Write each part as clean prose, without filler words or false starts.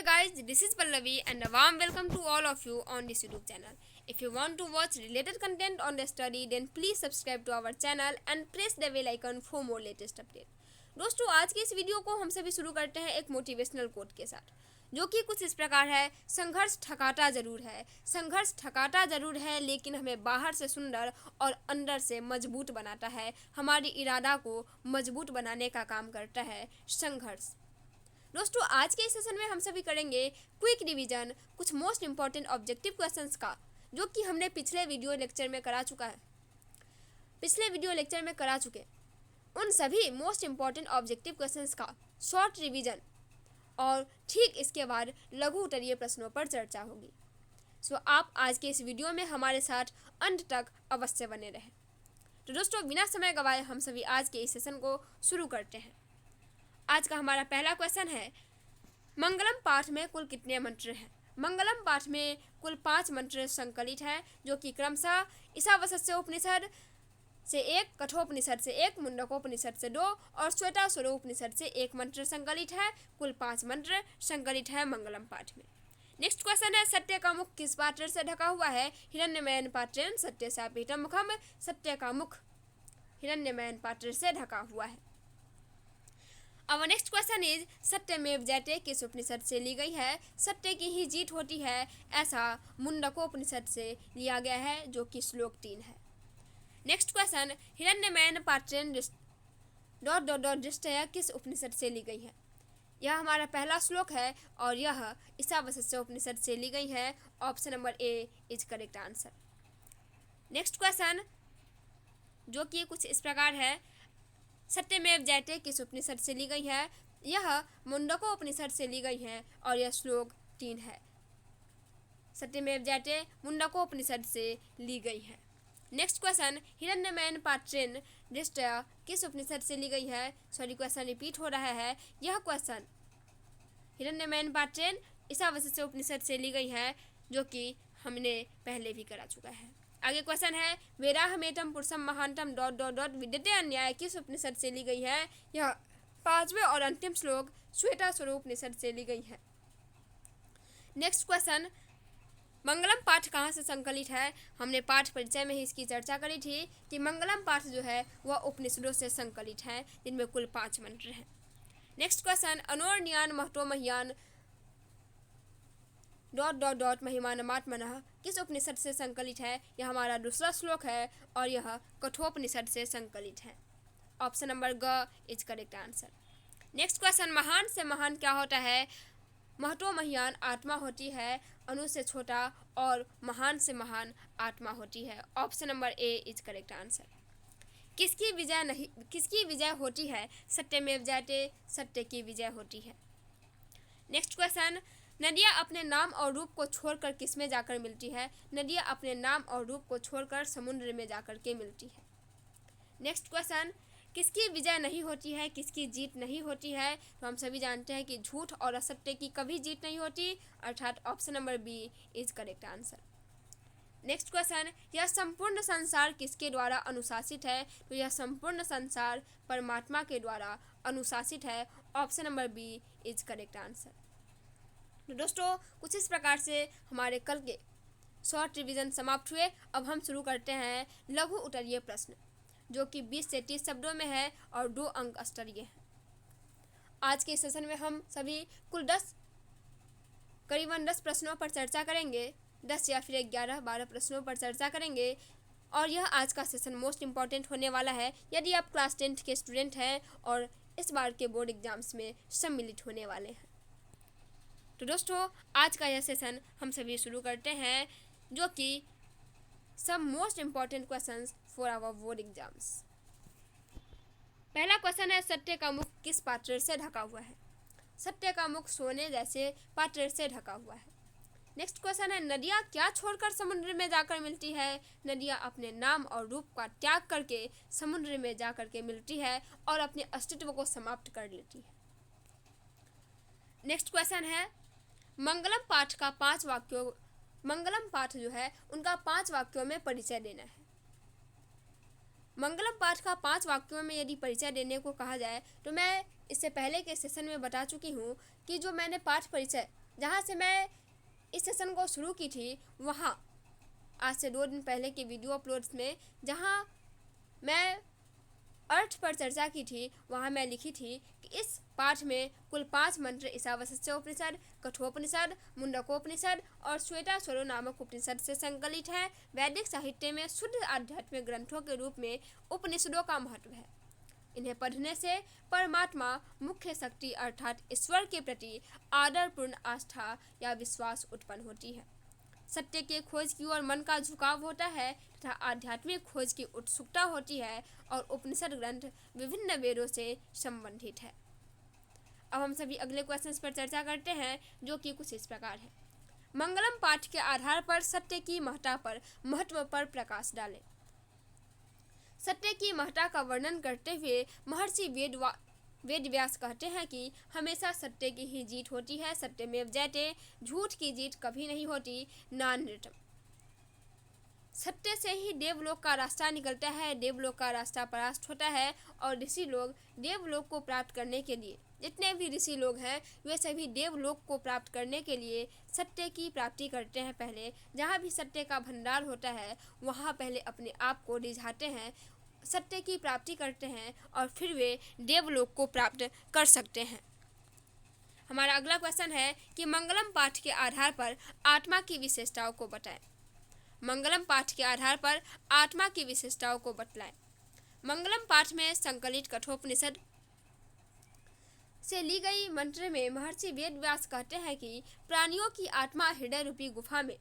guys, this is Pallavi and a warm welcome to all of you on this YouTube channel. If you want to watch related content on the study, then please subscribe to our channel and press the bell icon for more latest update. दोस्तों, आज की इस video को हम सभी शुरू करते हैं एक मोटिवेशनल कोट के साथ, जो कि कुछ इस प्रकार है। संघर्ष थकाता ज़रूर है, लेकिन हमें बाहर से सुंदर और अंदर से मजबूत बनाता है। हमारी इरादा को मजबूत बनाने का काम करता है संघर्ष। दोस्तों, आज के इस सेशन में हम सभी करेंगे क्विक रिवीजन कुछ मोस्ट इंपॉर्टेंट ऑब्जेक्टिव क्वेश्चंस का, जो कि हमने पिछले वीडियो लेक्चर में करा चुके उन सभी मोस्ट इंपॉर्टेंट ऑब्जेक्टिव क्वेश्चंस का शॉर्ट रिवीजन, और ठीक इसके बाद लघु उत्तरीय प्रश्नों पर चर्चा होगी। सो आप आज के इस वीडियो में हमारे साथ अंत तक अवश्य बने रहें। तो दोस्तों, बिना समय गवाए हम सभी आज के इस सेशन को शुरू करते हैं। आज का हमारा पहला क्वेश्चन है, मंगलम पाठ में कुल कितने मंत्र हैं? मंगलम पाठ में कुल 5 मंत्र संकलित हैं, जो कि क्रमशः ईशावास्य उपनिषद से 1, कठोपनिषद से 1, मुंडकोपनिषद से 2 और श्वेताश्वतर उपनिषद से 1 मंत्र संकलित है। कुल 5 मंत्र संकलित है मंगलम पाठ में। नेक्स्ट क्वेश्चन है, सत्य का मुख किस पात्र से ढका हुआ है? हिरण्यमयन पात्रेण सत्य शापीठम मुखम। सत्य का मुख हिरण्यमयन पात्र से ढका हुआ है। अब नेक्स्ट क्वेश्चन इज, सत्यमेव जयते किस उपनिषद से ली गई है? सत्य की ही जीत होती है, ऐसा मुंडकोपनिषद से लिया गया है, जो कि श्लोक 3 है। नेक्स्ट क्वेश्चन, हिरण्यमयन पात्रेण दृष्टया किस उपनिषद से ली गई है? यह हमारा पहला श्लोक है और यह ईशावास्य उपनिषद से ली गई है। Option number A is correct answer. Next question, जो कि कुछ इस प्रकार है, सत्यमेव जयते किस उपनिषद से ली गई है? यह मुंडकोपनिषद से ली गई है और यह श्लोक 3 है। सत्यमेव जयते मुंडकोपनिषद से ली गई है। नेक्स्ट क्वेश्चन, हिरण्यमयन पात्रेण दृष्टया किस उपनिषद से ली गई है? सॉरी, क्वेश्चन रिपीट हो रहा है। यह क्वेश्चन हिरण्यमयन पात्रेण ईशावास्य उपनिषद से ली गई है, जो कि हमने पहले भी करा चुका है। आगे क्वेश्चन है, वेराहमेतम पुरुषम महांतम ... विद्यते अन्याय किस उपनिषद से ली गई है? यह 5वें और अंतिम श्लोक श्वेताश्वतर उपनिषद से ली गई है। नेक्स्ट क्वेश्चन, मंगलम पाठ कहाँ से संकलित है? हमने पाठ परिचय में ही इसकी चर्चा करी थी कि मंगलम पाठ जो है वह उपनिषदों से संकलित है, जिनमें कुल 5 मंत्र हैं। नेक्स्ट क्वेश्चन, अनोर्न्यान महतो मह्यान ... महिमानमात्मनः किस उपनिषद से संकलित है? यह हमारा दूसरा श्लोक है और यह कठोपनिषद से संकलित है। ऑप्शन नंबर ग is correct answer. Next question, महान से महान क्या होता है? महतो मह्यान आत्मा होती है, अणु से छोटा, और महान से महान आत्मा होती है। Option number A is correct answer. किसकी विजय होती है? सत्यमेव जयते, सत्य की विजय होती है। नेक्स्ट क्वेश्चन, नदियाँ अपने नाम और रूप को छोड़कर किस में जाकर मिलती है? नदियाँ अपने नाम और रूप को छोड़कर समुद्र में जाकर के मिलती है। नेक्स्ट क्वेश्चन, किसकी विजय नहीं होती है, किसकी जीत नहीं होती है? तो हम सभी जानते हैं कि झूठ और असत्य की कभी जीत नहीं होती, अर्थात option number B is correct answer. Next question, यह संपूर्ण संसार किसके द्वारा अनुशासित है? तो यह संपूर्ण संसार परमात्मा के द्वारा अनुशासित है। Option number B is correct answer. तो दोस्तों, कुछ इस प्रकार से हमारे कल के शॉर्ट रिवीजन समाप्त हुए। अब हम शुरू करते हैं लघु उत्तरीय प्रश्न, जो कि 20 से 30 शब्दों में है और 2 अंक स्तरीय है। आज के सेशन में हम सभी कुल करीबन 10 प्रश्नों पर चर्चा करेंगे, 10 या फिर 11-12 प्रश्नों पर चर्चा करेंगे, और यह आज का सेशन मोस्ट इम्पॉर्टेंट होने वाला है यदि आप क्लास 10th के स्टूडेंट हैं और इस बार के बोर्ड एग्जाम्स में सम्मिलित होने वाले हैं। तो दोस्तों, आज का यह सेशन हम सभी शुरू करते हैं, जो कि some most important questions for our board exams. पहला क्वेश्चन है, सत्य का मुख किस पात्र से ढका हुआ है? सत्य का मुख सोने जैसे पात्र से ढका हुआ है। नेक्स्ट क्वेश्चन है, नदियाँ क्या छोड़कर समुद्र में जाकर मिलती है? नदियाँ अपने नाम और रूप का त्याग करके समुद्र में जाकर के मिलती है और अपने अस्तित्व को समाप्त कर लेती है। नेक्स्ट क्वेश्चन है, मंगलम पाठ जो है उनका 5 वाक्यों में परिचय देना है। मंगलम पाठ का 5 वाक्यों में यदि परिचय देने को कहा जाए, तो मैं इससे पहले के सेशन में बता चुकी हूँ कि जो मैंने पाठ परिचय जहाँ से मैं इस सेशन को शुरू की थी, वहाँ आज से 2 दिन पहले की वीडियो अपलोड्स में जहाँ मैं अर्थ पर चर्चा की थी, वहाँ मैं लिखी थी कि इस पाठ में कुल 5 मंत्र ईशावास्योपनिषद, कठोपनिषद, मुंडकोपनिषद और श्वेताश्वरो नामक उपनिषद से संकलित है। वैदिक साहित्य में शुद्ध आध्यात्मिक ग्रंथों के रूप में उपनिषदों का महत्व है। इन्हें पढ़ने से परमात्मा, मुख्य शक्ति अर्थात ईश्वर के प्रति आदरपूर्ण आस्था या विश्वास उत्पन्न होती है। सत्य के खोज की ओर मन का झुकाव होता है तथा आध्यात्मिक खोज की उत्सुकता होती है और उपनिषद ग्रंथ विभिन्न वेदों से संबंधित है। अब हम सभी अगले क्वेश्चंस पर चर्चा करते हैं, जो कि कुछ इस प्रकार है। मंगलम पाठ के आधार पर सत्य की महत्व पर प्रकाश डालें। सत्य की महत्ता का वर्णन करते हुए महर्षि वेद व्यास कहते हैं कि हमेशा सत्य की ही जीत होती है। सत्यमेव जयते, झूठ की जीत कभी नहीं होती। नानृतम, सत्य से ही देवलोक का रास्ता निकलता है, देवलोक का रास्ता परास्त होता है और ऋषि लोग देवलोक को प्राप्त करने के लिए, जितने भी ऋषि लोग हैं वे सभी देवलोक को प्राप्त करने के लिए सत्य की प्राप्ति करते हैं। पहले जहाँ भी सत्य का भंडार होता है वहाँ पहले अपने आप को रिझाते हैं, सत्य की प्राप्ति करते हैं और फिर वे देवलोक को प्राप्त कर सकते हैं। हमारा अगला क्वेश्चन है कि मंगलम पाठ के आधार पर आत्मा की विशेषताओं को बताएं। मंगलम पाठ के आधार पर आत्मा की विशेषताओं को बतलाएं। मंगलम पाठ में संकलित कठोपनिषद से ली गई मंत्र में महर्षि वेद व्यास कहते हैं कि प्राणियों की आत्मा हृदय रूपी गुफा में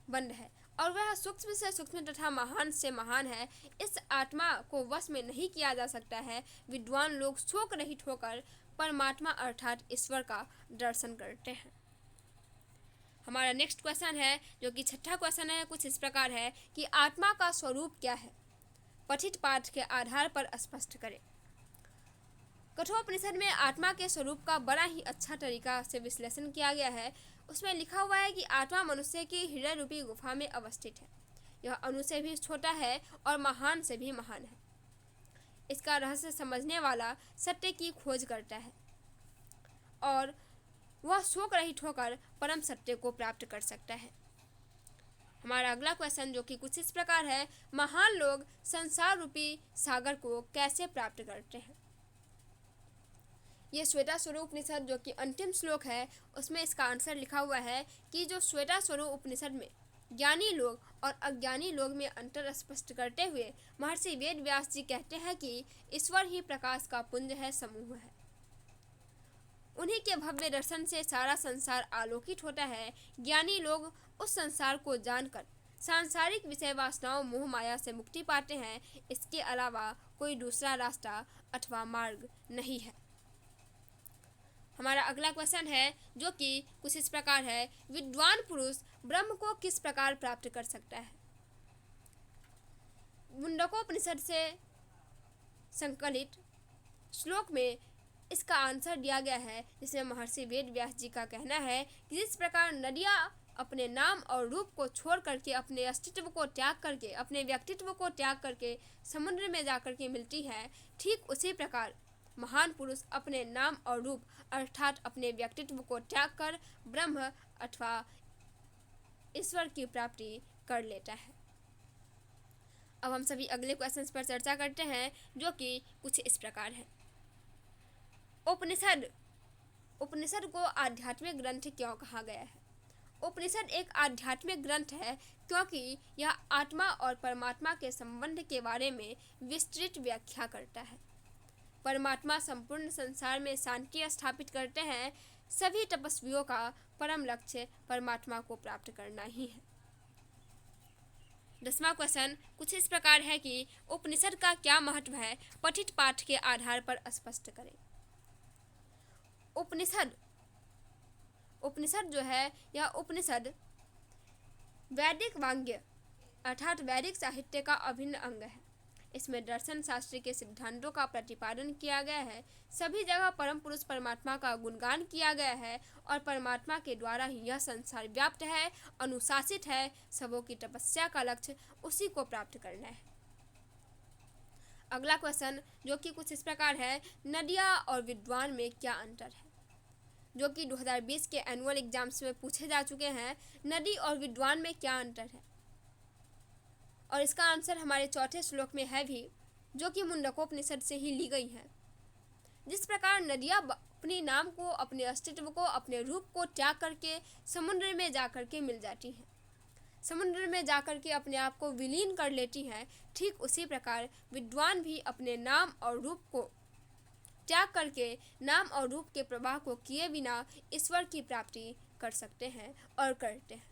बंद है और वह सूक्ष्म से सूक्ष्म तथा महान से महान है। इस आत्मा को वश में नहीं किया जा सकता है। विद्वान लोग शोक रहित होकर परमात्मा अर्थात ईश्वर का दर्शन करते हैं। हमारा नेक्स्ट क्वेश्चन है, जो कि 6ठा क्वेश्चन है, कुछ इस प्रकार है कि आत्मा का स्वरूप क्या है, पठित पाठ के आधार पर स्पष्ट करें। कठोपनिषद में आत्मा के स्वरूप का बड़ा ही अच्छा तरीका से विश्लेषण किया गया है। उसमें लिखा हुआ है कि आत्मा मनुष्य की हृदय रूपी गुफा में अवस्थित है। यह अणु से भी छोटा है और महान से भी महान है। इसका रहस्य समझने वाला सत्य की खोज करता है और वह शोक रहित होकर परम सत्य को प्राप्त कर सकता है। हमारा अगला क्वेश्चन, जो कि कुछ इस प्रकार है, महान लोग संसार रूपी सागर को कैसे प्राप्त करते हैं। ये श्वेताश्वरो उपनिषद जो कि अंतिम श्लोक है, उसमें इसका आंसर लिखा हुआ है कि जो श्वेताश्वरो उपनिषद में ज्ञानी लोग और अज्ञानी लोग में अंतर स्पष्ट करते हुए महर्षि वेद व्यास जी कहते हैं कि ईश्वर ही प्रकाश का पुंज है, समूह है। उन्हीं के भव्य दर्शन से सारा संसार आलोकित होता है। ज्ञानी लोग उस संसार को जानकर सांसारिक विषय वासनाओं मोह माया से मुक्ति पाते हैं। इसके अलावा कोई दूसरा रास्ता अथवा मार्ग नहीं है। हमारा अगला क्वेश्चन है, जो कि कुछ इस प्रकार है, विद्वान पुरुष ब्रह्म को किस प्रकार प्राप्त कर सकता है। मुंडकोपनिषद से संकलित श्लोक में इसका आंसर दिया गया है, जिसमें महर्षि वेद व्यास जी का कहना है कि जिस प्रकार नदियाँ अपने नाम और रूप को छोड़ करके, अपने अस्तित्व को त्याग करके, अपने व्यक्तित्व को त्याग करके समुद्र में जाकर के मिलती है, ठीक उसी प्रकार महान पुरुष अपने नाम और रूप अर्थात अपने व्यक्तित्व को त्याग कर ब्रह्म अथवा ईश्वर की प्राप्ति कर लेता है। अब हम सभी अगले क्वेश्चंस पर चर्चा करते हैं, जो कि कुछ इस प्रकार है। उपनिषद को आध्यात्मिक ग्रंथ क्यों कहा गया है। उपनिषद एक आध्यात्मिक ग्रंथ है क्योंकि यह आत्मा और परमात्मा के संबंध के बारे में विस्तृत व्याख्या करता है। परमात्मा संपूर्ण संसार में शांति स्थापित करते हैं। सभी तपस्वियों का परम लक्ष्य परमात्मा को प्राप्त करना ही है। 10वां क्वेश्चन कुछ इस प्रकार है कि उपनिषद का क्या महत्व है, पठित पाठ के आधार पर स्पष्ट करें। उपनिषद जो है, यह उपनिषद वैदिक वांग्य अर्थात वैदिक साहित्य का अभिन्न अंग है। इसमें दर्शन शास्त्र के सिद्धांतों का प्रतिपादन किया गया है। सभी जगह परम पुरुष परमात्मा का गुणगान किया गया है और परमात्मा के द्वारा ही यह संसार व्याप्त है, अनुशासित है। सबों की तपस्या का लक्ष्य उसी को प्राप्त करना है। अगला क्वेश्चन, जो कि कुछ इस प्रकार है, नदिया और विद्वान में क्या अंतर है। जो कि 2020 के एनुअल एग्जाम्स में पूछे जा चुके हैं। नदी और विद्वान में क्या अंतर है, और इसका आंसर हमारे चौथे श्लोक में है भी, जो कि मुंडकोपनिषद से ही ली गई है। जिस प्रकार नदियाँ अपने नाम को, अपने अस्तित्व को, अपने रूप को त्याग करके समुद्र में जाकर के मिल जाती हैं, समुद्र में जाकर के अपने आप को विलीन कर लेती हैं, ठीक उसी प्रकार विद्वान भी अपने नाम और रूप को त्याग करके नाम और रूप के प्रवाह को किए बिना ईश्वर की प्राप्ति कर सकते हैं और करते हैं।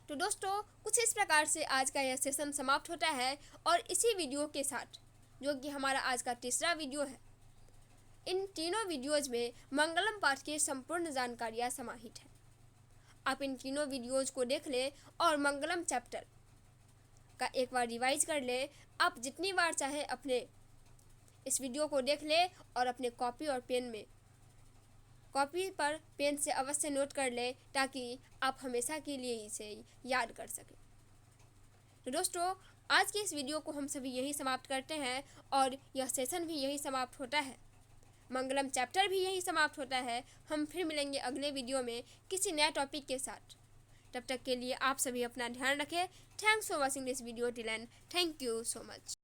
तो दोस्तों, कुछ इस प्रकार से आज का यह सेशन समाप्त होता है, और इसी वीडियो के साथ, जो कि हमारा आज का तीसरा वीडियो है, इन तीनों वीडियोज में मंगलम पाठ की संपूर्ण जानकारियाँ समाहित हैं। आप इन तीनों वीडियोज को देख लें और मंगलम चैप्टर का एक बार रिवाइज कर लें। आप जितनी बार चाहें अपने इस वीडियो को देख लें और अपने कॉपी पर पेन से अवश्य नोट कर लें, ताकि आप हमेशा के लिए इसे याद कर सकें। तो दोस्तों, आज के इस वीडियो को हम सभी यही समाप्त करते हैं, और यह सेशन भी यही समाप्त होता है, मंगलम चैप्टर भी यही समाप्त होता है। हम फिर मिलेंगे अगले वीडियो में किसी नए टॉपिक के साथ। तब तक के लिए आप सभी अपना ध्यान रखें। Thanks for watching this video till and thank you so much.